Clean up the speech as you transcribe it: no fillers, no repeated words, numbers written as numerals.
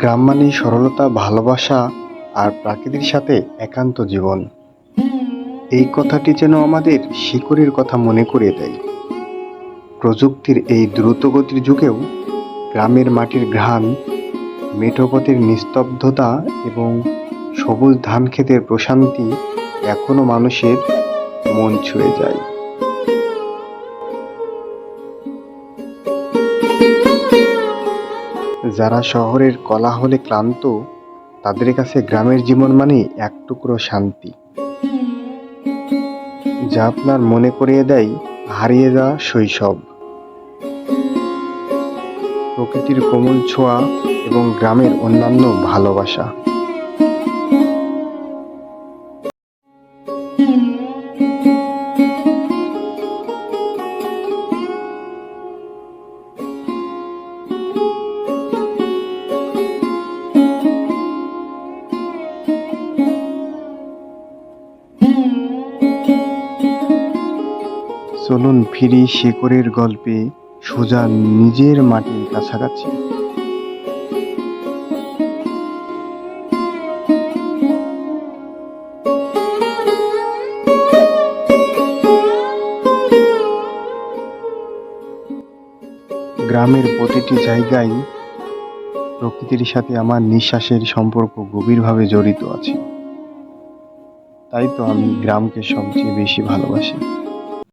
গ্রাম মানেই সরলতা, ভালোবাসা আর প্রকৃতির সাথে একান্ত জীবন। এই কথাটি যেন আমাদের শিকড়ের কথা মনে করিয়ে দেয়। প্রযুক্তির এই দ্রুতগতির যুগেও গ্রামের মাটির ঘ্রাণ, মেঠো পথের নিস্তব্ধতা এবং সবুজ ধানক্ষেতের প্রশান্তি এখনো মানুষের মন ছুঁয়ে যায়। যারা শহরের কোলাহলে ক্লান্ত, তাদের কাছে গ্রামের জীবন মানেই এক টুকরো শান্তি, যা আপনার মনে করিয়ে দেয় হারিয়ে যাওয়া শৈশব। প্রকৃতির কোমল ছোঁয়া এবং গ্রামের অন্যান্য ভালোবাসা। চলুন ফিরি শিকড়ের গল্পে, সোজা নিজের মাটির কাছাকাছি। গ্রামের প্রতিটি জায়গায় প্রকৃতির সাথে আমার নিঃশ্বাসের সম্পর্ক গভীরভাবে জড়িত আছে। তাই তো আমি গ্রামকে সবচেয়ে বেশি ভালোবাসি।